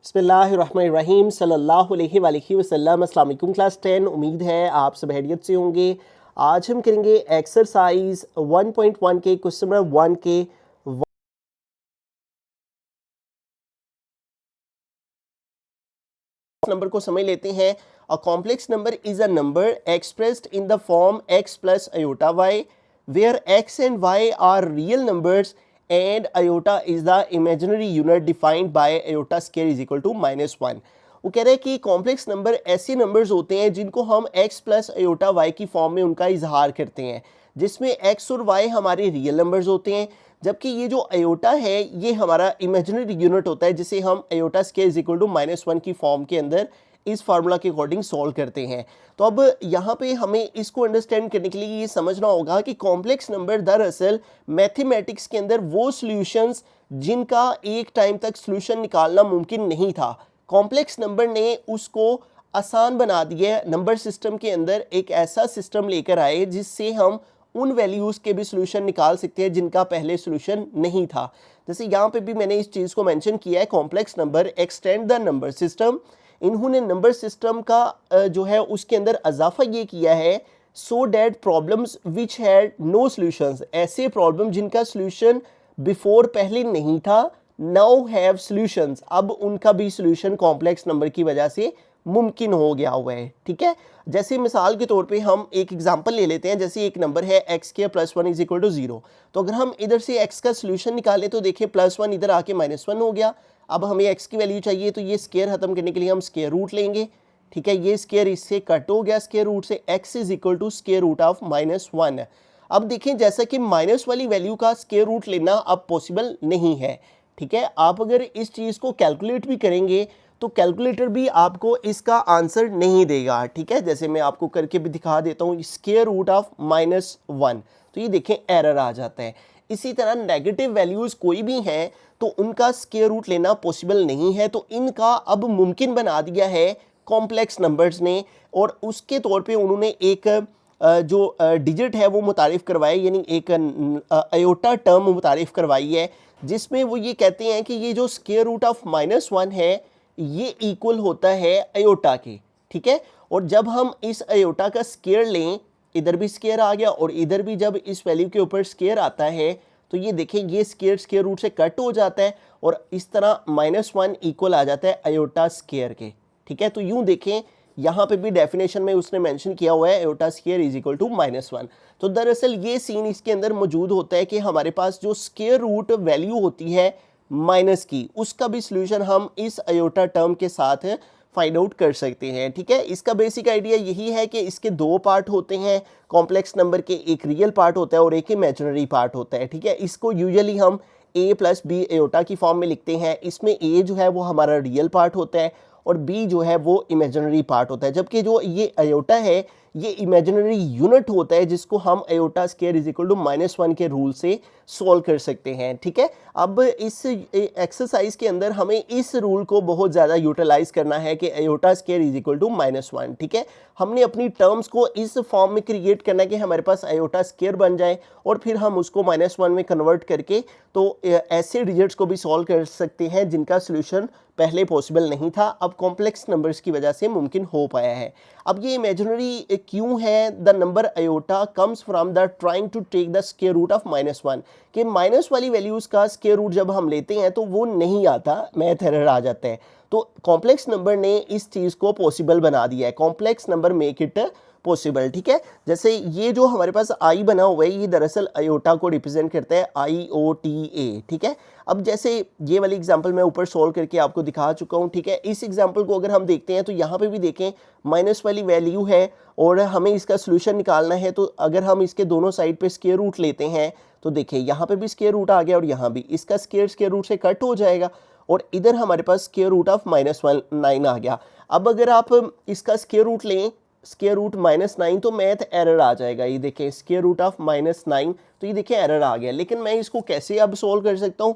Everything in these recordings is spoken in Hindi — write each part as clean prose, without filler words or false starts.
बिस्मिल्लाहिर्रहमानिर्रहीम सल्लल्लाहु अलैहि वसल्लम। अस्सलाम वालेकुम क्लास 10। उम्मीद है आप सब हैरियत से होंगे। आज हम करेंगे एक्सरसाइज 1.1 के क्वेश्चन नंबर 1 के नंबर को समझ लेते हैं। A complex number is a number expressed in the form x plus iota y where x and y are real numbers and iota is the imaginary unit defined by iota square is equal to -1। वो कह रहे हैं कि कॉम्प्लेक्स नंबर ऐसे नंबर्स होते हैं जिनको हम x प्लस अयोटा y की फॉर्म में उनका इजहार करते हैं, जिसमें x और y हमारे रियल नंबर्स होते हैं, जबकि ये जो अयोटा है ये हमारा इमेजिनरी यूनिट होता है, जिसे हम iota square is equal to -1 की फॉर्म के अंदर इस फार्मूला के अकॉर्डिंग सॉल्व करते हैं। तो अब यहाँ पे हमें इसको अंडरस्टैंड करने के लिए ये समझना होगा कि कॉम्प्लेक्स नंबर दरअसल मैथमेटिक्स के अंदर वो सॉल्यूशंस जिनका एक टाइम तक सॉल्यूशन निकालना मुमकिन नहीं था, कॉम्प्लेक्स नंबर ने उसको आसान बना दिया। नंबर सिस्टम के अंदर एक ऐसा सिस्टम लेकर आए जिससे हम उन वैल्यूज़ के भी सॉल्यूशन निकाल सकते हैं जिनका पहले सॉल्यूशन नहीं था। जैसे यहाँ पे भी मैंने इस चीज़ को मेंशन किया है, complex number extend the number system. इन्होंने नंबर सिस्टम का जो है उसके अंदर इजाफा ये किया है so that problems which had no solutions, ऐसे प्रॉब्लम जिनका सॉल्यूशन बिफोर पहले नहीं था, नाउ हैव सॉल्यूशंस, अब उनका भी सॉल्यूशन कॉम्प्लेक्स नंबर की वजह से मुमकिन हो गया हुआ है। ठीक है, जैसे मिसाल के तौर पे हम एक एग्जांपल ले लेते हैं। जैसे एक नंबर है एक्स के प्लस 1 इज इक्वल टू 0, तो अगर हम इधर से एक्स का सोल्यूशन निकालें तो देखिए +1 इधर आके -1 हो गया। अब हमें एक्स की वैल्यू चाहिए, तो ये स्क्वायर खत्म करने के लिए हम स्क्वायर रूट लेंगे। ठीक है, ये स्क्वायर इससे कट हो गया स्क्वायर रूट से, x is equal to square root of -1। अब देखें जैसा कि माइनस वाली वैल्यू का स्क्वायर रूट लेना अब पॉसिबल नहीं है। ठीक है, आप अगर इस चीज़ को कैलकुलेट भी करेंगे तो कैलकुलेटर भी आपको इसका आंसर नहीं देगा। ठीक है, जैसे मैं आपको करके भी दिखा देता हूँ, स्क्वायर रूट ऑफ -1, तो ये देखें एरर आ जाता है। इसी तरह नेगेटिव वैल्यूज़ कोई भी हैं तो उनका स्क्वायर रूट लेना पॉसिबल नहीं है, तो इनका अब मुमकिन बना दिया है कॉम्प्लेक्स नंबर्स ने। और उसके तौर पे उन्होंने एक जो डिजिट है वो मुतारिफ़ करवाए, यानी एक अयोटा टर्म मुतारिफ़ करवाई है, जिसमें वो ये कहते हैं कि ये जो स्क्वायर रूट ऑफ -1 है ये इक्वल होता है अयोटा के। ठीक है, और जब हम इस अयोटा का स्क्वायर लें, इधर भी स्क्वायर आ गया और इधर भी जब इस वैल्यू के ऊपर स्क्वायर आता है तो ये देखें ये स्क्वायर रूट से कट हो जाता है और इस तरह -1 इक्वल आ जाता है अयोटा स्क्वायर के। ठीक है, तो यूं देखें यहाँ पे भी डेफिनेशन में उसने मेंशन किया हुआ है iota square is equal to -1। तो दरअसल ये सीन इसके अंदर मौजूद होता है कि हमारे पास जो स्क्वायर रूट वैल्यू होती है माइनस की, उसका भी सॉल्यूशन हम इस अयोटा टर्म के साथ फाइंड आउट कर सकते हैं। ठीक है, इसका बेसिक आइडिया यही है कि इसके दो पार्ट होते हैं कॉम्प्लेक्स नंबर के, एक रियल पार्ट होता है और एक इमेजिनरी पार्ट होता है। ठीक है, इसको यूजुअली हम a प्लस बी अयोटा की फॉर्म में लिखते हैं। इसमें a जो है वो हमारा रियल पार्ट होता है और b जो है वो इमेजिनरी पार्ट होता है, जबकि जो ये अयोटा है ये इमेजिनरी यूनिट होता है जिसको हम iota square is equal to -1 के रूल से सॉल्व कर सकते हैं। ठीक है, अब इस एक्सरसाइज के अंदर हमें इस रूल को बहुत ज़्यादा यूटिलाइज करना है कि iota square is equal to -1। ठीक है, हमने अपनी टर्म्स को इस फॉर्म में क्रिएट करना है कि हमारे पास अयोटा स्क्वायर बन जाए और फिर हम उसको -1 में कन्वर्ट करके तो ऐसे डिजिट्स को भी सॉल्व कर सकते हैं जिनका सोल्यूशन पहले पॉसिबल नहीं था, अब कॉम्प्लेक्स नंबर्स की वजह से मुमकिन हो पाया है। अब ये इमेजिनरी क्यों है? The number iota comes from the trying to take the square root of -1, कि माइनस वाली वैल्यूज़ का स्क्वायर रूट जब हम लेते हैं तो वो नहीं आता, मैथ एरर आ जाता है। तो कॉम्प्लेक्स नंबर ने इस चीज़ को पॉसिबल बना दिया है, complex number make it possible. ठीक है, जैसे ये जो हमारे पास आई बना हुआ है ये दरअसल अयोटा को रिप्रेजेंट करता है, IOTA। ठीक है, अब जैसे ये वाली एग्जांपल मैं ऊपर सॉल्व करके आपको दिखा चुका हूँ। ठीक है, इस एग्जांपल को अगर हम देखते हैं तो यहाँ पे भी देखें माइनस वाली वैल्यू है और हमें इसका सोल्यूशन निकालना है, तो अगर हम इसके दोनों साइड पे स्क्वायर रूट लेते हैं तो देखिए यहाँ पे भी स्क्वायर रूट आ गया और यहाँ भी इसका स्क्वायर रूट से कट हो जाएगा और इधर हमारे पास स्क्वायर रूट ऑफ -9 आ गया। अब अगर आप इसका स्क्वायर रूट लें, स्क्वायर रूट -9, तो मैथ एरर आ जाएगा। ये देखें स्क्वायर रूट ऑफ -9, तो ये देखें एरर आ गया। लेकिन मैं इसको कैसे अब सोल्व कर सकता हूँ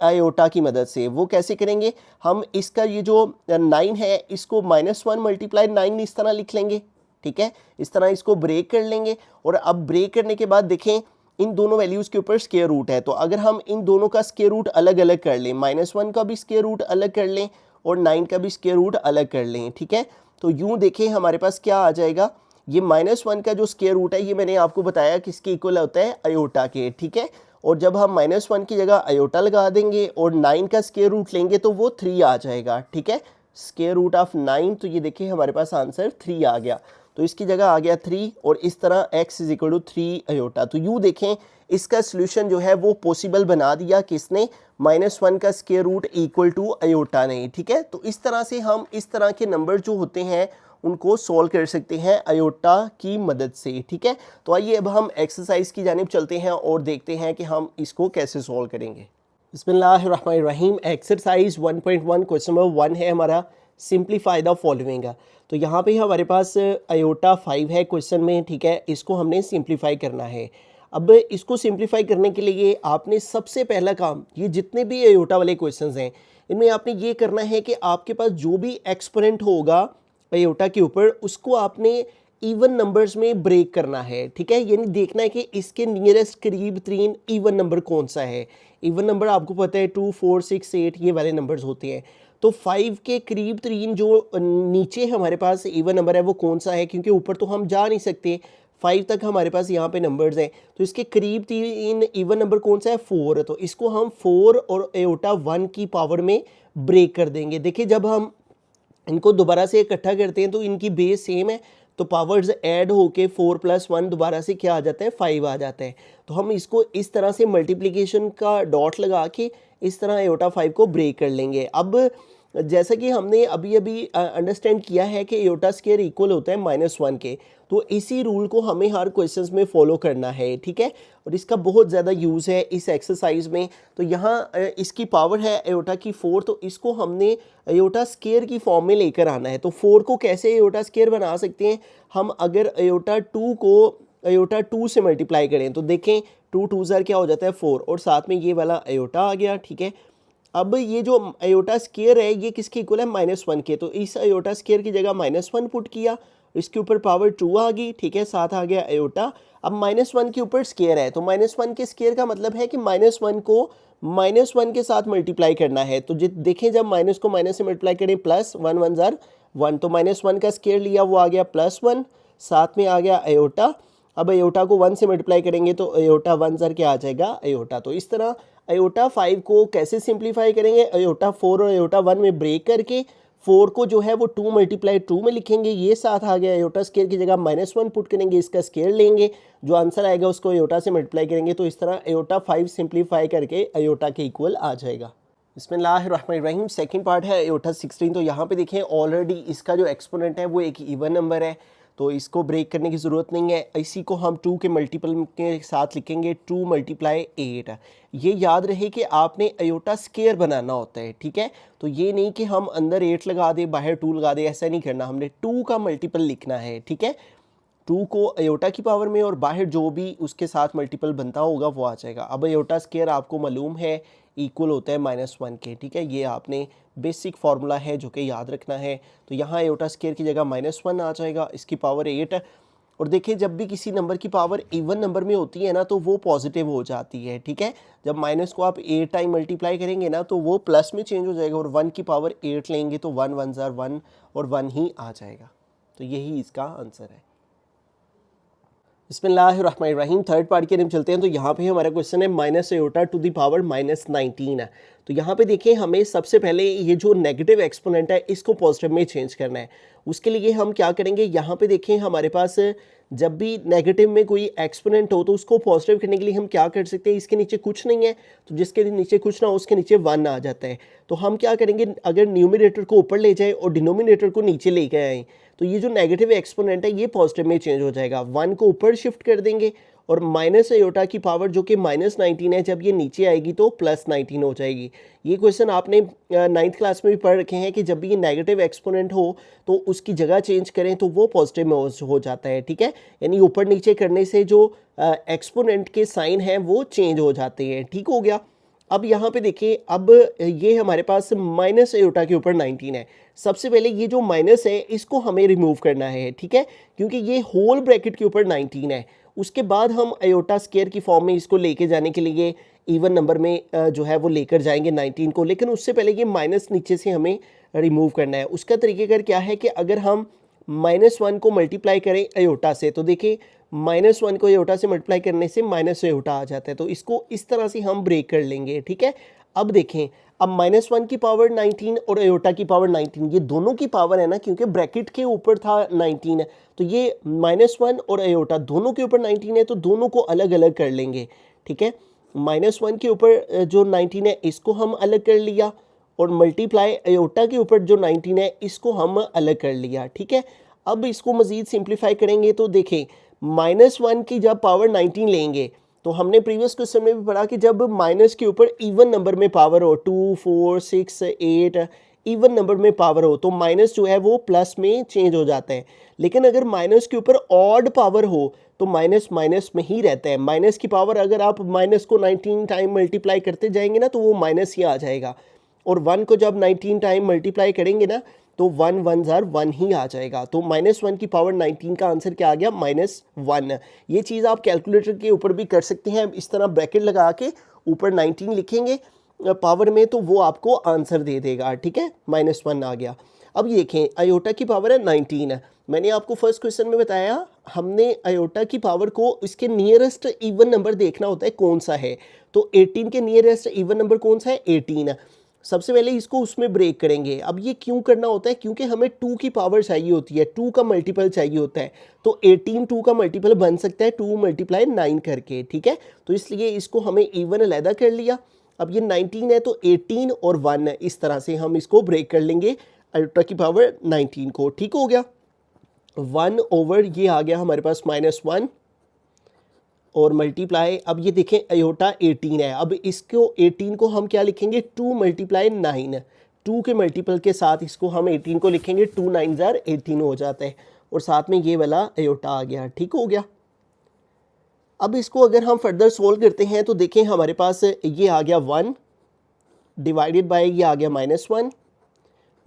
अयोटा की मदद से? वो कैसे करेंगे? हम इसका ये जो 9 है इसको -1 मल्टीप्लाई 9 इस तरह लिख लेंगे। ठीक है, इस तरह इसको ब्रेक कर लेंगे और अब ब्रेक करने के बाद देखें इन दोनों वैल्यूज़ के ऊपर स्क्वायर रूट है, तो अगर हम इन दोनों का स्क्वायर रूट अलग अलग कर लें, -1 का भी स्क्वायर रूट अलग कर लें और 9 का भी स्क्वायर रूट अलग कर लें, ठीक है। तो यूँ देखें हमारे पास क्या आ जाएगा, ये -1 का जो स्क्वायर रूट है ये मैंने आपको बताया किसके इक्वल होता है, अयोटा के, ठीक है। और जब हम -1 की जगह अयोटा लगा देंगे और 9 का स्क्वायर रूट लेंगे तो वो 3 आ जाएगा, ठीक है। स्क्वायर रूट ऑफ 9, तो ये देखिए हमारे पास आंसर 3 आ गया, तो इसकी जगह आ गया 3 और इस तरह x is equal to 3 iota. तो यूँ देखें इसका सोल्यूशन जो है वो पॉसिबल बना दिया किसने, -1 का square root equal to iota ने, ठीक है। तो इस तरह से हम इस तरह के नंबर जो होते हैं उनको सॉल्व कर सकते हैं अयोटा की मदद से, ठीक है। तो आइए अब हम एक्सरसाइज की जानिब चलते हैं और देखते हैं कि हम इसको कैसे सॉल्व करेंगे। बिस्मिल्लाहिर्रहमानिर्रहीम। एक्सरसाइज 1.1 क्वेश्चन नंबर 1 है हमारा, सिंप्लीफाई द फॉलोइंग। तो यहाँ पे हमारे पास अयोटा 5 है क्वेश्चन में, ठीक है। इसको हमने सिंप्लीफाई करना है। अब इसको सिंप्लीफाई करने के लिए आपने सबसे पहला काम, ये जितने भी अयोटा वाले क्वेश्चंस हैं इनमें आपने ये करना है कि आपके पास जो भी एक्सपोनेंट होगा अयोटा के ऊपर उसको आपने इवन नंबर्स में ब्रेक करना है, ठीक है। यानी देखना है कि इसके नियरेस्ट करीब तरीन इवन नंबर कौन सा है। इवन नंबर आपको पता है 2, 4, 6, 8 ये वाले नंबर्स होते हैं। तो 5 के करीब तरीन जो नीचे हमारे पास इवन नंबर है वो कौन सा है, क्योंकि ऊपर तो हम जा नहीं सकते, 5 तक हमारे पास यहाँ पे नंबर्स हैं। तो इसके करीब तीन इवन नंबर कौन सा है, 4। तो इसको हम 4 और अयोटा 1 की पावर में ब्रेक कर देंगे। देखिए जब हम इनको दोबारा से इकट्ठा करते हैं तो इनकी बेस सेम है, तो पावर्स ऐड होके 4 + 1 दोबारा से क्या आ जाता है, 5 आ जाता है। तो हम इसको इस तरह से मल्टीप्लिकेशन का डॉट लगा के इस तरह अयोटा 5 को ब्रेक कर लेंगे। अब जैसा कि हमने अभी अभी अंडरस्टैंड किया है कि अयोटा स्क्वायर इक्वल होता है -1 के, तो इसी रूल को हमें हर क्वेश्चंस में फॉलो करना है, ठीक है। और इसका बहुत ज़्यादा यूज़ है इस एक्सरसाइज में। तो यहाँ इसकी पावर है अयोटा की 4, तो इसको हमने अयोटा स्क्वायर की फॉर्म में लेकर आना है। तो 4 को कैसे अयोटा स्क्वायर बना सकते हैं हम, अगर अयोटा 2 को अयोटा 2 से मल्टीप्लाई करें तो देखें 2 2 ज़र क्या हो जाता है 4, और साथ में ये वाला अयोटा आ गया, ठीक है। अब ये जो अयोटा स्क्वायर है ये किसके इक्वल है, -1 के। तो इस अयोटा स्क्वायर की जगह -1 पुट किया, इसके ऊपर पावर 2 आ गई, ठीक है, साथ आ गया अयोटा। अब -1 के ऊपर स्क्वायर है, तो -1 के स्क्वायर का मतलब है कि -1 को -1 के साथ मल्टीप्लाई करना है। तो देखें जब माइनस को माइनस से मल्टीप्लाई करें, +1 1 ज़र 1, तो -1 का स्क्वायर लिया वो आ गया +1, साथ में आ गया अयोटा। अब अयोटा को 1 से मल्टीप्लाई करेंगे तो अयोटा 1 ज़र क्या आ जाएगा, अयोटा। तो इस तरह अयोटा 5 को कैसे सिंप्लीफाई करेंगे, अयोटा 4 और अयोटा 1 में ब्रेक करके 4 को जो है वो 2 × 2 में लिखेंगे, ये साथ आ गया अयोटा स्क्वायर की जगह -1 पुट करेंगे, इसका स्क्वायर लेंगे, जो आंसर आएगा उसको अयोटा से मल्टीप्लाई करेंगे। तो इस तरह अयोटा 5 सिंप्लीफाई करके अयोटा के इक्वल आ जाएगा। बिस्मिल्लाहिर्रहमानिर्रहीम। सेकंड पार्ट है अयोटा 16। तो यहाँ पे देखें ऑलरेडी इसका जो एक्सपोनेंट है वो एक इवन नंबर है, तो इसको ब्रेक करने की ज़रूरत नहीं है। इसी को हम 2 के मल्टीपल के साथ लिखेंगे, 2 × 8। ये याद रहे कि आपने अयोटा स्क्वायर बनाना होता है, ठीक है। तो ये नहीं कि हम अंदर 8 लगा दे बाहर 2 लगा दे, ऐसा नहीं करना, हमने 2 का मल्टीपल लिखना है, ठीक है। 2 को अयोटा की पावर में और बाहर जो भी उसके साथ मल्टीपल बनता होगा वो आ जाएगा। अब अयोटा स्क्वायर आपको मालूम है इक्वल होता है -1 के, ठीक है। ये आपने बेसिक फार्मूला है जो कि याद रखना है। तो यहाँ अयोटा स्क्वायर की जगह -1 आ जाएगा, इसकी पावर 8। और देखिए जब भी किसी नंबर की पावर इवन नंबर में होती है ना तो वो पॉजिटिव हो जाती है, ठीक है। जब माइनस को आप 8 टाइम मल्टीप्लाई करेंगे ना तो वो प्लस में चेंज हो जाएगा, और 1 की पावर 8 लेंगे तो 1 1 ज़र 1 और 1 ही आ जाएगा। तो यही इसका आंसर है। बिस्मिल्लाहिर्रहमानिर्रहीम। थर्ड पार्ट की तरफ चलते हैं। तो यहाँ पे हमारा क्वेश्चन है -19 है। तो यहाँ पे देखिए हमें सबसे पहले ये जो नेगेटिव एक्सपोनेंट है इसको पॉजिटिव में चेंज करना है। उसके लिए हम क्या करेंगे, यहाँ पे देखें हमारे पास जब भी नेगेटिव में कोई एक्सपोनेंट हो तो उसको पॉजिटिव करने के लिए हम क्या कर सकते हैं, इसके नीचे कुछ नहीं है तो जिसके नीचे कुछ ना हो उसके नीचे 1 आ जाता है। तो हम क्या करेंगे, अगर न्यूमरेटर को ऊपर ले जाए और डिनोमिनेटर को नीचे लेके आए तो ये जो नेगेटिव एक्सपोनेंट है ये पॉजिटिव में चेंज हो जाएगा। 1 को ऊपर शिफ्ट कर देंगे और माइनस अयोटा की पावर जो कि -19 है, जब ये नीचे आएगी तो +19 हो जाएगी। ये क्वेश्चन आपने 9th क्लास में भी पढ़ रखे हैं कि जब भी ये नेगेटिव एक्सपोनेंट हो तो उसकी जगह चेंज करें तो वो पॉजिटिव में हो जाता है, ठीक है। यानी ऊपर नीचे करने से जो एक्सपोनेंट के साइन हैं वो चेंज हो जाते हैं, ठीक हो गया। अब यहाँ पे देखिए, अब ये हमारे पास माइनस अयोटा के ऊपर 19 है। सबसे पहले ये जो माइनस है इसको हमें रिमूव करना है, ठीक है, क्योंकि ये होल ब्रैकेट के ऊपर 19 है। उसके बाद हम अयोटा स्क्वायर की फॉर्म में इसको लेके जाने के लिए इवन नंबर में जो है वो लेकर जाएंगे 19 को, लेकिन उससे पहले ये माइनस नीचे से हमें रिमूव करना है। उसका तरीक़ेकार क्या है कि अगर हम -1 को मल्टीप्लाई करें अयोटा से, तो देखिए -1 को अयोटा से मल्टीप्लाई करने से माइनस अयोटा आ जाता है, तो इसको इस तरह से हम ब्रेक कर लेंगे, ठीक है। अब देखें, अब -1 की पावर 19 और अयोटा की पावर 19, ये दोनों की पावर है ना, क्योंकि ब्रैकेट के ऊपर था 19, तो ये -1 और अयोटा दोनों के ऊपर 19 है, तो दोनों को अलग अलग कर लेंगे, ठीक है। -1 के ऊपर जो 19 है इसको हम अलग कर लिया, और मल्टीप्लाई अयोटा के ऊपर जो 19 है इसको हम अलग कर लिया, ठीक है। अब इसको मज़ीद सिंप्लीफाई करेंगे तो देखें, -1 की जब पावर 19 लेंगे, तो हमने प्रीवियस क्वेश्चन में भी पढ़ा कि जब माइनस के ऊपर इवन नंबर में पावर हो, 2, 4, 6, 8 इवन नंबर में पावर हो, तो माइनस जो है वो प्लस में चेंज हो जाता है। लेकिन अगर माइनस के ऊपर ऑड पावर हो तो माइनस माइनस में ही रहता है। माइनस की पावर अगर आप माइनस को 19 टाइम मल्टीप्लाई करते जाएंगे ना, तो वो माइनस ही आ जाएगा, और 1 को जब 19 टाइम मल्टीप्लाई करेंगे ना, तो 1 1 ज़ार 1 ही आ जाएगा। तो -1 की पावर 19 का आंसर क्या आ गया? -1। ये चीज़ आप कैलकुलेटर के ऊपर भी कर सकते हैं, इस तरह ब्रैकेट लगा के ऊपर 19 लिखेंगे पावर में, तो वो आपको आंसर दे देगा, ठीक है। -1 आ गया। अब ये देखें, अयोटा की पावर है 19। मैंने आपको फर्स्ट क्वेश्चन में बताया, हमने अयोटा की पावर को इसके नियरेस्ट इवन नंबर देखना होता है कौन सा है, तो 18 के नियरेस्ट इवन नंबर कौन सा है? 18। सबसे पहले इसको उसमें ब्रेक करेंगे। अब ये क्यों करना होता है? क्योंकि हमें 2 की पावर चाहिए होती है, 2 का मल्टीपल चाहिए होता है, तो 18 2 का मल्टीपल बन सकता है 2 × 9 करके, ठीक है। तो इसलिए इसको हमें इवन अलहदा कर लिया। अब ये 19 है, तो 18 और 1 इस तरह से हम इसको ब्रेक कर लेंगे अल्ट्रा की पावर 19 को, ठीक हो गया। 1 ओवर ये आ गया हमारे पास -1 और मल्टीप्लाई, अब ये देखें अयोटा 18 है, अब इसको 18 को हम क्या लिखेंगे? 2 × 9, 2 के मल्टीपल के साथ इसको हम 18 को लिखेंगे, 2 9 ज़ार 18 हो जाता है, और साथ में ये वाला अयोटा आ गया, ठीक हो गया। अब इसको अगर हम फर्दर सोल्व करते हैं तो देखें हमारे पास ये आ गया 1 डिवाइडेड बाय ये आ गया -1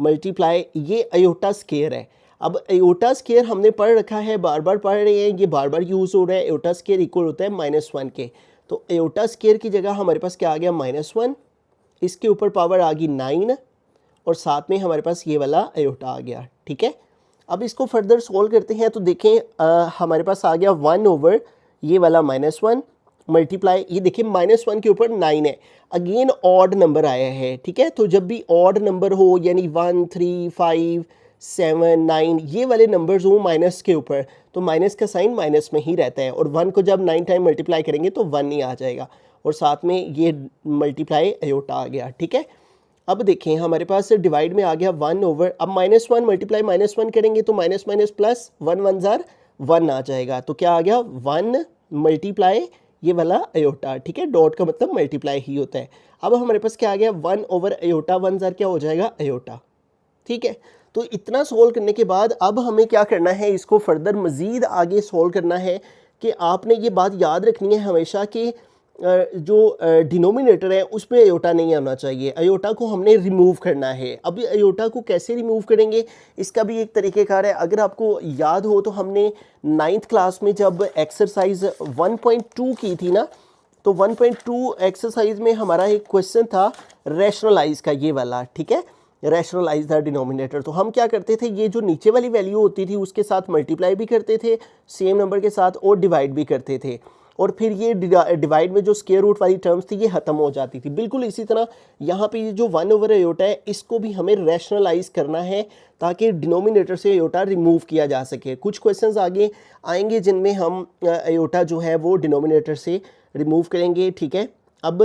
मल्टीप्लाई ये अयोटा स्केयर है। अब अयोटा स्केयर हमने पढ़ रखा है, बार बार पढ़ रहे हैं, ये बार बार यूज़ हो रहा है। अयोटा स्केयर इक्वल होता है -1 के, तो अयोटा स्केयर की जगह हमारे पास क्या आ गया? -1, इसके ऊपर पावर आ गई 9, और साथ में हमारे पास ये वाला अयोटा आ गया, ठीक है। अब इसको फर्दर सोल्व करते हैं तो देखें हमारे पास आ गया 1 ओवर ये वाला -1 मल्टीप्लाई, ये देखिए -1 के ऊपर 9 है, अगेन ऑड नंबर आया है, ठीक है। तो जब भी ऑड नंबर हो, यानी 1 3 5 7 9 ये वाले नंबर्स हो माइनस के ऊपर, तो माइनस का साइन माइनस में ही रहता है, और 1 को जब 9 टाइम मल्टीप्लाई करेंगे तो 1 ही आ जाएगा, और साथ में ये मल्टीप्लाई अयोटा आ गया, ठीक है। अब देखें हमारे पास डिवाइड में आ गया 1 ओवर, अब -1 मल्टीप्लाई -1 करेंगे तो माइनस माइनस प्लस 1 1 ज़ार 1 आ जाएगा, तो क्या आ गया? 1 मल्टीप्लाई ये वाला अयोटा, ठीक है। डॉट का मतलब मल्टीप्लाई ही होता है। अब हमारे पास क्या आ गया? 1 ओवर अयोटा, 1 ज़ार क्या हो जाएगा? अयोटा, ठीक है। तो इतना सोल्व करने के बाद अब हमें क्या करना है? इसको फर्दर मज़ीद आगे सोल्व करना है कि आपने ये बात याद रखनी है हमेशा कि जो डिनोमिनेटर है उसमें अयोटा नहीं आना चाहिए, अयोटा को हमने रिमूव करना है। अभी अयोटा को कैसे रिमूव करेंगे इसका भी एक तरीक़ेकार है। अगर आपको याद हो तो हमने 9th क्लास में जब एक्सरसाइज 1.2 की थी ना, तो 1.2 एक्सरसाइज में हमारा एक क्वेश्चन था रैशनलाइज का, ये वाला, ठीक है, रैशनलाइज द डिनोमिनेटर। तो हम क्या करते थे, ये जो नीचे वाली वैल्यू होती थी उसके साथ मल्टीप्लाई भी करते थे सेम नंबर के साथ, और डिवाइड भी करते थे, और फिर ये डिवाइड में जो स्क्वायर रूट वाली टर्म्स थी ये ख़त्म हो जाती थी। बिल्कुल इसी तरह यहाँ पे ये जो 1 ओवर अयोटा है इसको भी हमें रैशनलाइज करना है ताकि डिनोमिनेटर से अयोटा रिमूव किया जा सके। कुछ क्वेश्चंस आगे आएंगे जिनमें हम अयोटा जो है वो डिनोमिनेटर से रिमूव करेंगे, ठीक है। अब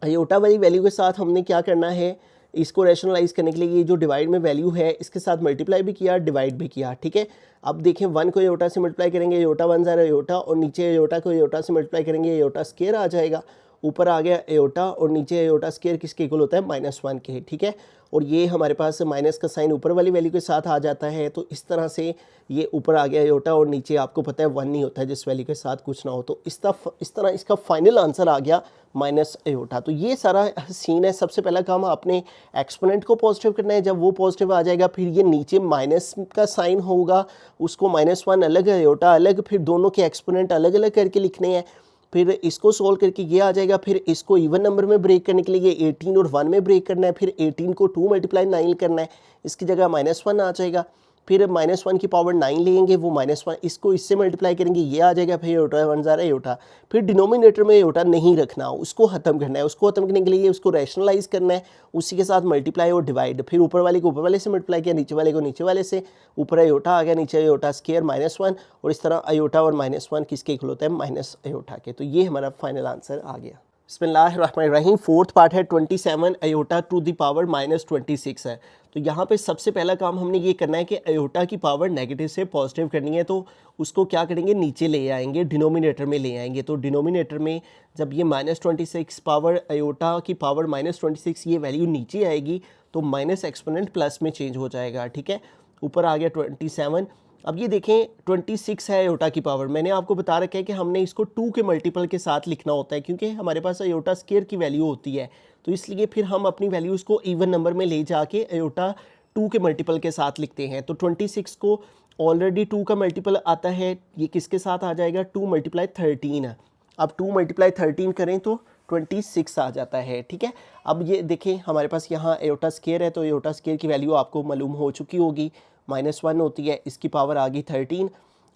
अयोटा वाली वैल्यू के साथ हमने क्या करना है, इसको रैशनलाइज करने के लिए ये जो डिवाइड में वैल्यू है इसके साथ मल्टीप्लाई भी किया, डिवाइड भी किया, ठीक है। अब देखें 1 को अयोटा से मल्टीप्लाई करेंगे, अयोटा 1 ज़ार अयोटा, और नीचे अयोटा को अयोटा से मल्टीप्लाई करेंगे, अयोटा स्क्वायर आ जाएगा, ऊपर आ गया अयोटा, और नीचे अयोटा स्क्वायर किसके इक्वल होता है? -1 के, ठीक है। और ये हमारे पास माइनस का साइन ऊपर वाली वैल्यू के साथ आ जाता है, तो इस तरह से ये ऊपर आ गया अयोटा और नीचे आपको पता है 1 नहीं होता है जिस वैल्यू के साथ कुछ ना हो, तो इस तरह इसका फाइनल आंसर आ गया माइनस अयोटा। तो ये सारा सीन है। सबसे पहला काम आपने एक्सपोनेंट को पॉजिटिव करना है, जब वो पॉजिटिव आ जाएगा फिर ये नीचे माइनस का साइन होगा, उसको -1 अलग अयोटा अलग, फिर दोनों के एक्सपोनेंट अलग अलग करके लिखने हैं। फिर इसको सोल्व करके ये आ जाएगा, फिर इसको इवन नंबर में ब्रेक करने के लिए ये 18 और 1 में ब्रेक करना है, फिर 18 को 2 मल्टीप्लाई 9 करना है, इसकी जगह -1 आ जाएगा, फिर -1 की पावर 9 लेंगे, वो -1 इसको इससे मल्टीप्लाई करेंगे, ये आ जाएगा, फिर योटा 1 ज़ारा योटा, फिर डिनोमिनेटर में योटा नहीं रखना, उसको ख़त्म करना है, उसको ख़त्म करने के लिए उसको रैशनलाइज करना है, उसी के साथ मल्टीप्लाई और डिवाइड, फिर ऊपर वाले को ऊपर वाले से मल्टीप्लाई किया, नीचे वाले को नीचे वाले से, ऊपर अयोटा आ गया, नीचे अयोटा स्क्वायर -1, और इस तरह अयोटा और -1 किसके इक्वल होता है, माइनस अयोटा के। तो ये हमारा फाइनल आंसर आ गया। बिस्मिल्लाहिर्रहमानिर्रहीम। फोर्थ पार्ट है 27 अयोटा टू द पावर -26 है। तो यहाँ पे सबसे पहला काम हमने ये करना है कि अयोटा की पावर नेगेटिव से पॉजिटिव करनी है, तो उसको क्या करेंगे, नीचे ले आएंगे, डिनोमिनेटर में ले आएंगे। तो डिनोमिनेटर में जब ये -26 पावर अयोटा की पावर -26 ये वैल्यू नीचे आएगी तो माइनस एक्सपोनेंट प्लस में चेंज हो जाएगा, ठीक है। ऊपर आ गया 27। अब ये देखें 26 है अयोटा की पावर, मैंने आपको बता रखा है कि हमने इसको 2 के मल्टीपल के साथ लिखना होता है, क्योंकि हमारे पास अयोटा स्क्वायर की वैल्यू होती है, तो इसलिए फिर हम अपनी वैल्यूज़ को इवन नंबर में ले जाके अयोटा 2 के मल्टीपल के साथ लिखते हैं। तो 26 को ऑलरेडी 2 का मल्टीपल आता है, ये किसके साथ आ जाएगा, 2 × 13। अब 2 × 13 करें तो 26 आ जाता है, ठीक है। अब ये देखें हमारे पास यहाँ अयोटा स्क्वायर है, तो अयोटा स्क्वायर की वैल्यू आपको मालूम हो चुकी होगी, -1 होती है, इसकी पावर आ गई 13,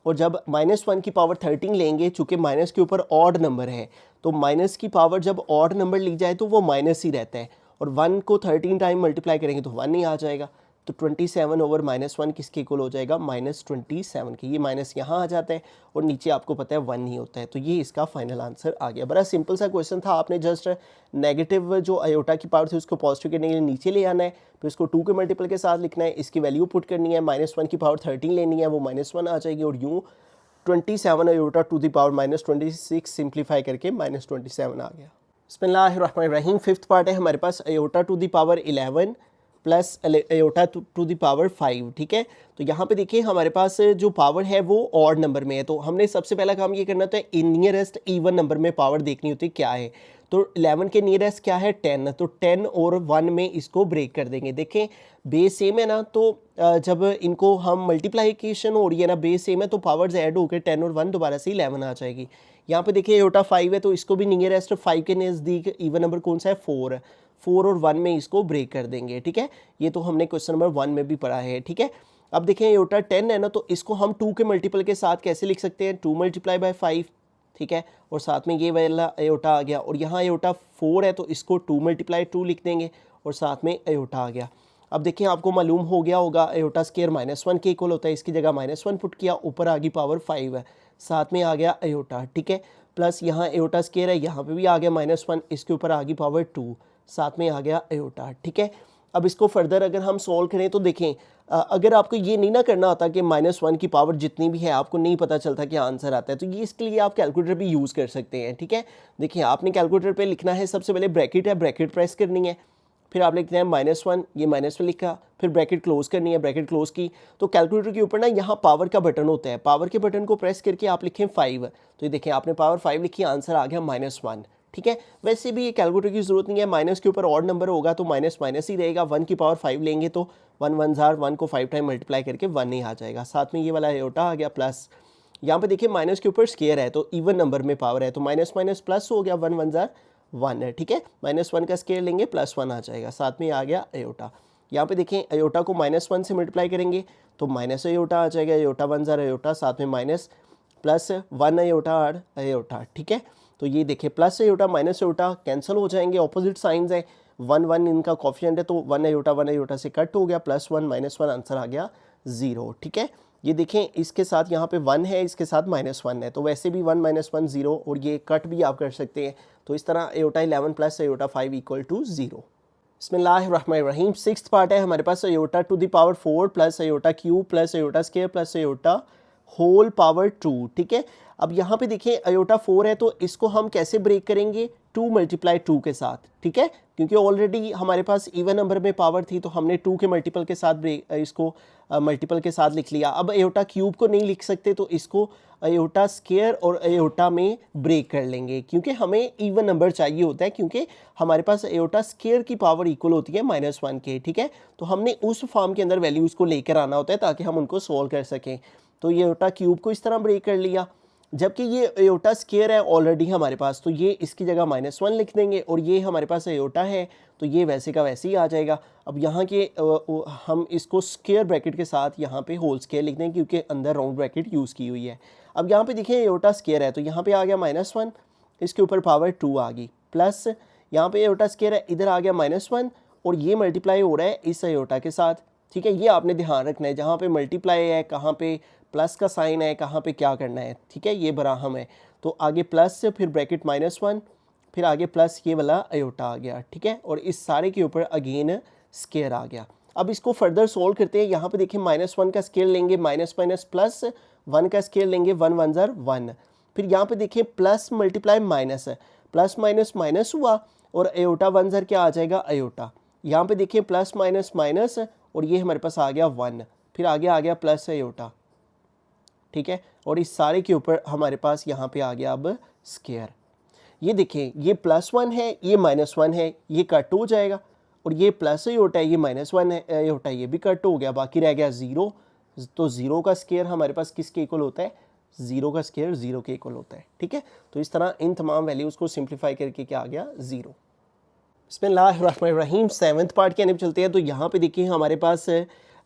और जब -1 की पावर 13 लेंगे, चूँकि माइनस के ऊपर ऑड नंबर है, तो माइनस की पावर जब ऑड नंबर ली जाए तो वो माइनस ही रहता है, और 1 को 13 टाइम मल्टीप्लाई करेंगे तो 1 ही आ जाएगा। तो 27 ओवर -1 किसके इक्वल हो जाएगा, -27 के। ये माइनस यहाँ आ जाता है और नीचे आपको पता है 1 ही होता है। तो ये इसका फाइनल आंसर आ गया। बड़ा सिंपल सा क्वेश्चन था, आपने जस्ट नेगेटिव जो अयोटा की पावर थी उसको पॉजिटिव करने के लिए नीचे ले आना है, फिर इसको 2 के मल्टीपल के साथ लिखना है, इसकी वैल्यू पुट करनी है, -1 की पावर 13 लेनी है, वो -1 आ जाएगी, और यूँ 27 iota to the power -26 simplify करके -27 आ गया। बिस्मिल्लाहिर्रहमानिर्रहीम। फिफ्थ पार्ट है हमारे पास iota to the power 11 plus iota to the power 5, ठीक है। तो यहाँ पे देखिए हमारे पास जो पावर है वो ऑड नंबर में है, तो हमने सबसे पहला काम ये करना होता है नियरेस्ट इवन नंबर में पावर देखनी होती है क्या है। तो 11 के नियरेस्ट क्या है, 10, तो 10 और 1 में इसको ब्रेक कर देंगे। देखें बेस सेम है ना, तो जब इनको हम मल्टीप्लाइकेशन हो रही है ना, बेस सेम है, तो पावर्स ऐड होकर 10 और 1 दोबारा से 11 आ जाएगी। यहाँ पे देखिए अयोटा 5 है, तो इसको भी नियरेस्ट 5 के नज़दीक इवन नंबर कौन सा है, 4 और 1 में इसको ब्रेक कर देंगे, ठीक है। ये तो हमने क्वेश्चन नंबर 1 में भी पढ़ा है, ठीक है। अब देखें अयोटा 10 है ना, तो इसको हम 2 के मल्टीपल के साथ कैसे लिख सकते हैं, 2 × 5, ठीक है, और साथ में ये वाला अयोटा आ गया, और यहाँ अयोटा 4 है तो इसको 2 × 2 लिख देंगे, और साथ में अयोटा आ गया। अब देखिए आपको मालूम हो गया होगा अयोटा स्क्वायर -1 के इक्वल होता है, इसकी जगह -1 पुट किया, ऊपर आ गई पावर 5 है, साथ में आ गया अयोटा, ठीक है, प्लस यहाँ अयोटा स्क्वायर है, यहाँ पे भी आ गया -1, इसके ऊपर आ गई पावर 2, साथ में आ गया अयोटा, ठीक है। अब इसको फर्दर अगर हम सॉल्व करें तो देखें अगर आपको ये नहीं ना करना होता कि -1 की पावर जितनी भी है आपको नहीं पता चलता कि आंसर आता है, तो ये इसके लिए आप कैलकुलेटर भी यूज़ कर सकते हैं, ठीक है। देखिए आपने कैलकुलेटर पे लिखना है, सबसे पहले ब्रैकेट है, ब्रैकेट प्रेस करनी है, फिर आप लिखते हैं -1, ये -1 लिखा, फिर ब्रैकेट क्लोज करनी है, ब्रैकेट क्लोज की, तो कैलकुलेटर के ऊपर ना यहाँ पावर का बटन होता है, पावर के बटन को प्रेस करके आप लिखें 5, तो ये देखें आपने पावर 5 लिखी, आंसर आ गया -1, ठीक है। वैसे भी ये कैलकुलेटर की जरूरत नहीं है, माइनस के ऊपर ऑड नंबर होगा तो माइनस माइनस ही रहेगा, 1 की पावर 5 लेंगे तो 1 1 जार 1 को 5 टाइम मल्टीप्लाई करके 1 ही आ जाएगा, साथ में ये वाला अयोटा आ गया, प्लस यहाँ पे देखिए माइनस के ऊपर स्क्वायर है तो इवन नंबर में पावर है, तो माइनस माइनस प्लस हो गया, 1 1 जार 1 है, ठीक है। -1 का स्क्वायर लेंगे +1 आ जाएगा, साथ में आ गया अयोटा। यहाँ पे देखें अयोटा को -1 से मल्टीप्लाई करेंगे तो माइनस अयोटा आ जाएगा, अयोटा 1 जार अयोटा, साथ में माइनस +1 अयोटा आड़ अयोटा, ठीक है। तो ये देखिए plus iota minus iota cancel हो जाएंगे, ऑपोजिट साइंस है, 1 1 इनका कोफिशिएंट है, तो 1 अयोटा से कट हो गया, +1 -1 आंसर आ गया 0, ठीक है। ये देखें इसके साथ यहाँ पे 1 है, इसके साथ -1 है, तो वैसे भी 1 -1 0, और ये कट भी आप कर सकते हैं, तो इस तरह अयोटा 11 + अयोटा 5 = 0। बिस्मिल्लाहिर्रहमानिर्रहीम। सिक्स्थ पार्ट है हमारे पास iota to the power 4 + iota cube + iota square + iota whole power 2, ठीक है। अब यहाँ पे देखिए अयोटा 4 है तो इसको हम कैसे ब्रेक करेंगे, 2 × 2 के साथ, ठीक है, क्योंकि ऑलरेडी हमारे पास इवन नंबर में पावर थी तो हमने 2 के मल्टीपल के साथ ब्रेक इसको मल्टीपल के साथ लिख लिया। अब अयोटा क्यूब को नहीं लिख सकते तो इसको अयोटा स्क्वायर और अयोटा में ब्रेक कर लेंगे, क्योंकि हमें इवन नंबर चाहिए होता है, क्योंकि हमारे पास अयोटा स्क्वायर की पावर इक्वल होती है -1 के, ठीक है। तो हमने उस फॉर्म के अंदर वैल्यूज़ को लेकर आना होता है ताकि हम उनको सोल्व कर सकें। तो ये अयोटा क्यूब को इस तरह ब्रेक कर लिया, जबकि ये अयोटा स्केयर है ऑलरेडी हमारे पास, तो ये इसकी जगह -1 लिख देंगे, और ये हमारे पास अयोटा है तो ये वैसे का वैसे ही आ जाएगा। अब यहाँ के हम इसको स्केयर ब्रैकेट के साथ यहाँ पे होल स्केयर लिख देंगे क्योंकि अंदर राउंड ब्रैकेट यूज़ की हुई है। अब यहाँ पे देखिए अयोटा स्केयर है तो यहाँ पे आ गया -1, इसके ऊपर पावर 2 आ गई, प्लस यहाँ पे अयोटा स्केयर है, इधर आ गया -1 और ये मल्टीप्लाई हो रहा है इस अयोटा के साथ। ठीक है, ये आपने ध्यान रखना है, जहाँ पे मल्टीप्लाई है, कहाँ पे प्लस का साइन है, कहाँ पे क्या करना है। ठीक है, ये बराहम है, तो आगे प्लस से फिर ब्रैकेट -1, फिर आगे प्लस ये वाला अयोटा आ गया। ठीक है, और इस सारे के ऊपर अगेन स्केयर आ गया। अब इसको फर्दर सोल्व करते हैं। यहाँ पे देखिए -1 का स्केयर लेंगे, माइनस माइनस प्लस 1 का स्केयर लेंगे, 1 1 ज़र 1। फिर यहाँ पे देखिए प्लस मल्टीप्लाई माइनस है, प्लस माइनस माइनस हुआ और अयोटा 1 ज़र क्या आ जाएगा अयोटा। यहाँ पे देखिए प्लस माइनस माइनस और ये हमारे पास आ गया 1, फिर आगे आ गया प्लस अयोटा। ठीक है, और इस सारे के ऊपर हमारे पास यहाँ पे आ गया अब स्केयर। ये देखिए ये +1 है, ये -1 है, ये कट हो जाएगा, और ये प्लस अयोटा है, ये -1 है अयोटा, ये भी कट हो गया, बाकी रह गया 0। तो 0 का स्केयर हमारे पास किसके इक्वल होता है, 0 का स्केयर 0 के इक्वल होता है। ठीक है, तो इस तरह इन तमाम वैल्यूज़ को सिंप्लीफाई करके क्या आ गया 0। बिस्मिल्लाहिर्रहमानिर्रहीम, 7th पार्ट के अंदर चलते हैं। तो यहाँ पे देखिए हमारे पास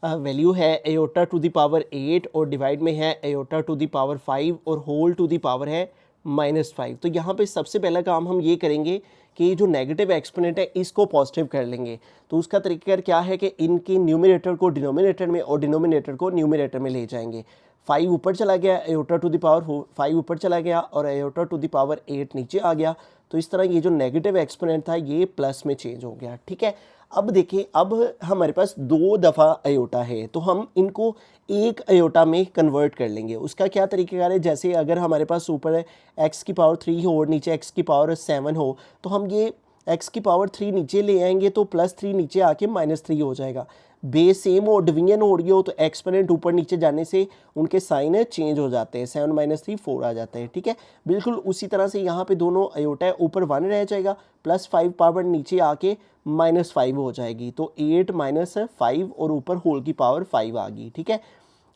वैल्यू है अयोटा टू द पावर 8 और डिवाइड में है अयोटा टू द पावर 5 और होल टू द पावर है -5। तो यहाँ पे सबसे पहला काम हम ये करेंगे कि जो नेगेटिव एक्सपोनेंट है इसको पॉजिटिव कर लेंगे। तो उसका तरीका क्या है कि इनकी न्यूमरेटर को डिनोमिनेटर में और डिनोमिनेटर को न्यूमरेटर में ले जाएंगे। 5 ऊपर चला गया, अयोटा टू द पावर 5 ऊपर चला गया और अयोटा टू द पावर 8 नीचे आ गया। तो इस तरह ये जो नेगेटिव एक्सपोनेंट था ये प्लस में चेंज हो गया। ठीक है, अब देखिए अब हमारे पास 2 दफ़ा अयोटा है तो हम इनको एक अयोटा में कन्वर्ट कर लेंगे। उसका क्या तरीक़ेकार है, जैसे अगर हमारे पास ऊपर x की पावर 3 हो और नीचे x की पावर 7 हो, तो हम ये x की पावर 3 नीचे ले आएंगे तो +3 नीचे आके -3 हो जाएगा। बेस सेम हो, डिवीजन हो रही हो, तो एक्सपोनेंट ऊपर नीचे जाने से उनके साइन चेंज हो जाते हैं, 7 - 3 4 आ जाते हैं। ठीक है, बिल्कुल उसी तरह से यहाँ पे दोनों अयोटा है, ऊपर 1 रह जाएगा, +5 पावर नीचे आके -5 हो जाएगी, तो 8 - 5 और ऊपर होल की पावर 5 आ गई। ठीक है,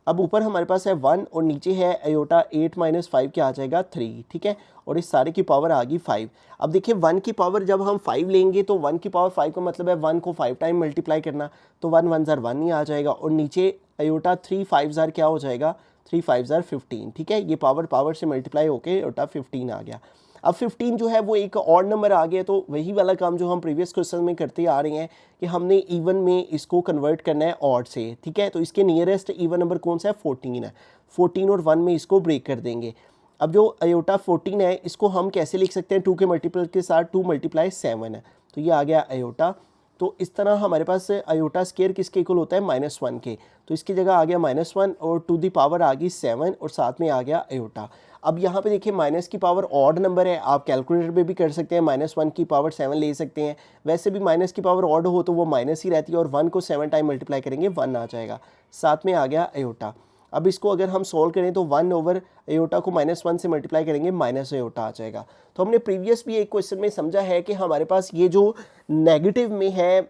अब ऊपर हमारे पास है 1 और नीचे है अयोटा 8 - 5 क्या आ जाएगा 3। ठीक है, और इस सारे की पावर आ गई 5। अब देखिए 1 की पावर जब हम 5 लेंगे तो 1 की पावर 5 का मतलब है 1 को 5 टाइम मल्टीप्लाई करना, तो 1 1 ज़र 1 ही आ जाएगा, और नीचे अयोटा 3 5 ज़र क्या हो जाएगा 3 5 ज़र 15। ठीक है, ये पावर से मल्टीप्लाई होके अयोटा 15 आ गया। अब 15 जो है वो एक ऑड नंबर आ गया, तो वही वाला काम जो हम प्रीवियस क्वेश्चन में करते आ रहे हैं कि हमने इवन में इसको कन्वर्ट करना है ऑड से। ठीक है, तो इसके नियरेस्ट इवन नंबर कौन सा है 14 है, 14 और 1 में इसको ब्रेक कर देंगे। अब जो अयोटा 14 है इसको हम कैसे लिख सकते हैं, 2 के मल्टीपल के साथ 2 × 7 है, तो ये आ गया अयोटा। तो इस तरह हमारे पास अयोटा स्केयर किसके इक्वल होता है -1 के, तो इसकी जगह आ गया -1 और टू दी पावर आ गई 7 और साथ में आ गया अयोटा। अब यहाँ पे देखिए माइनस की पावर ऑड नंबर है, आप कैलकुलेटर पे भी कर सकते हैं, -1 की पावर 7 ले सकते हैं। वैसे भी माइनस की पावर ऑड हो तो वो माइनस ही रहती है, और 1 को 7 टाइम मल्टीप्लाई करेंगे 1 आ जाएगा, साथ में आ गया अयोटा। अब इसको अगर हम सॉल्व करें तो 1 ओवर अयोटा को -1 से मल्टीप्लाई करेंगे माइनस अयोटा आ जाएगा। तो हमने प्रीवियस भी एक क्वेश्चन में समझा है कि हमारे पास ये जो नेगेटिव में है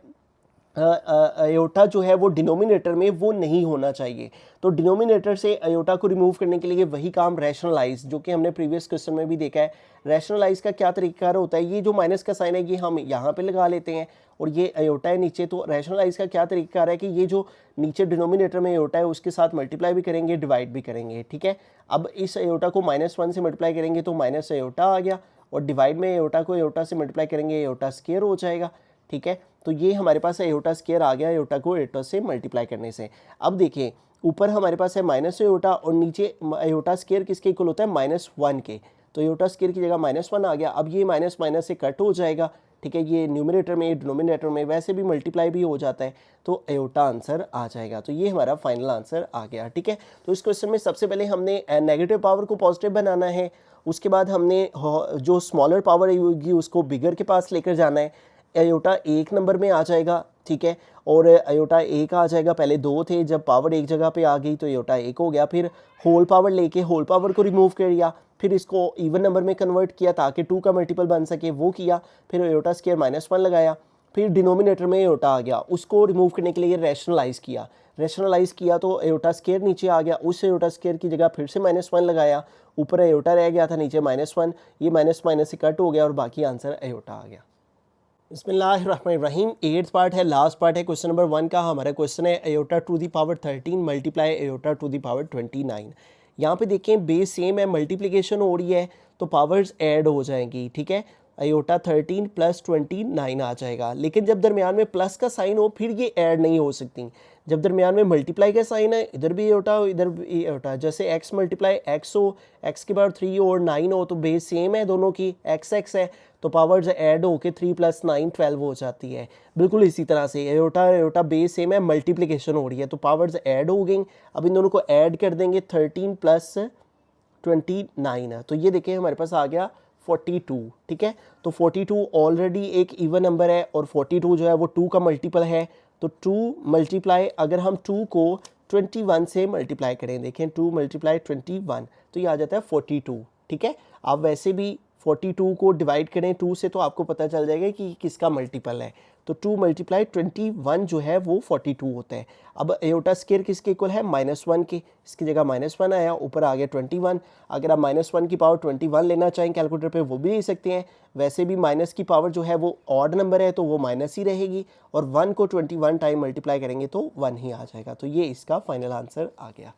अयोटा जो है वो डिनोमिनेटर में वो नहीं होना चाहिए। तो डिनोमिनेटर से अयोटा को रिमूव करने के लिए वही काम रैशनलाइज, जो कि हमने प्रीवियस क्वेश्चन में भी देखा है। रैशनलाइज का क्या तरीका होता है, ये जो माइनस का साइन है ये हम यहाँ पे लगा लेते हैं और ये अयोटा है नीचे, तो रैशनलाइज का क्या तरीका है कि ये जो नीचे डिनोमिनेटर में अयोटा है उसके साथ मल्टीप्लाई भी करेंगे, डिवाइड भी करेंगे। ठीक है, अब इस अयोटा को -1 से मल्टीप्लाई करेंगे तो माइनस अयोटा आ गया, और डिवाइड में अयोटा को अयोटा से मल्टीप्लाई करेंगे अयोटा स्क्वायर हो जाएगा। ठीक है, तो ये हमारे पास अयोटा स्क्वायर आ गया अयोटा को अयोटा से मल्टीप्लाई करने से। अब देखिए ऊपर हमारे पास है माइनस अयोटा और नीचे अयोटा स्क्वायर किसके इक्वल होता है -1 के, तो अयोटा स्क्वायर की जगह -1 आ गया। अब ये माइनस माइनस से कट हो जाएगा। ठीक है, ये न्यूमरेटर में डिनोमिनेटर में वैसे भी मल्टीप्लाई भी हो जाता है, तो अयोटा आंसर आ जाएगा। तो ये हमारा फाइनल आंसर आ गया। ठीक है, तो इस क्वेश्चन में सबसे पहले हमने नेगेटिव पावर को पॉजिटिव बनाना है, उसके बाद हमने जो स्मॉलर पावर होगी उसको बिगर के पास लेकर जाना है। अयोटा 1 नंबर में आ जाएगा। ठीक है, और अयोटा 1 आ जाएगा, पहले 2 थे, जब पावर एक जगह पे आ गई तो अयोटा 1 हो गया। फिर होल पावर लेके होल पावर को रिमूव कर दिया, फिर इसको इवन नंबर में कन्वर्ट किया ताकि 2 का मल्टीपल बन सके, वो किया। फिर अयोटा स्क्वायर -1 लगाया, फिर डिनोमिनेटर में एयोटा आ गया, उसको रिमूव करने के लिए रैशनलाइज़ किया तो एयोटा स्केयर नीचे आ गया, उस एयोटा स्केयर की जगह फिर से -1 लगाया, ऊपर एयोटा रह गया था, नीचे -1, ये माइनस माइनस से कट हो गया और बाकी आंसर एयोटा आ गया। बिस्मिल्लाहिर्रहमानिर्रहीम। 8th पार्ट है, लास्ट पार्ट है क्वेश्चन नंबर 1 का। हमारा क्वेश्चन है iota to the power 13 multiply iota to the power 29। यहाँ पे देखें बेस सेम है, मल्टीप्लिकेशन हो रही है तो पावर्स ऐड हो जाएंगी, ठीक है। अयोटा 13 प्लस 29 आ जाएगा, लेकिन जब दरमियान में प्लस का साइन हो फिर ये ऐड नहीं हो सकती। जब दरमियान में मल्टीप्लाई का साइन है, इधर भी अयोटा हो इधर भी अयोटा, जैसे x मल्टीप्लाई x हो, x के पावर 3 और 9 हो तो बेस सेम है दोनों की, x है तो पावर्स ऐड होके 3 + 9 12 हो जाती है। बिल्कुल इसी तरह से अयोटा बेस सेम है, मल्टीप्लिकेशन हो रही है तो पावर्स ऐड हो गई। अब इन दोनों को ऐड कर देंगे, 13 प्लस 29 है तो ये देखें हमारे पास आ गया 42, ठीक है। तो 42 ऑलरेडी एक इवन नंबर है और 42 जो है वो 2 का मल्टीपल है, तो 2 मल्टीप्लाई, अगर हम 2 को 21 से मल्टीप्लाई करें, देखें 2 मल्टीप्लाई 21 तो ये आ जाता है 42, ठीक है। आप वैसे भी 42 को डिवाइड करें 2 से तो आपको पता चल जाएगा कि किसका मल्टीपल है, तो 2 मल्टीप्लाई 21 जो है वो 42 होता है। अब एयोटा स्केयर किसके इक्वल है, -1 के, इसकी जगह -1 आया, ऊपर आ गया 21। अगर आप -1 की पावर 21 लेना चाहें कैलकुलेटर पे वो भी ले सकते हैं, वैसे भी माइनस की पावर जो है वो ऑड नंबर है तो वो माइनस ही रहेगी, और 1 को 21 टाइम मल्टीप्लाई करेंगे तो 1 ही आ जाएगा। तो ये इसका फाइनल आंसर आ गया।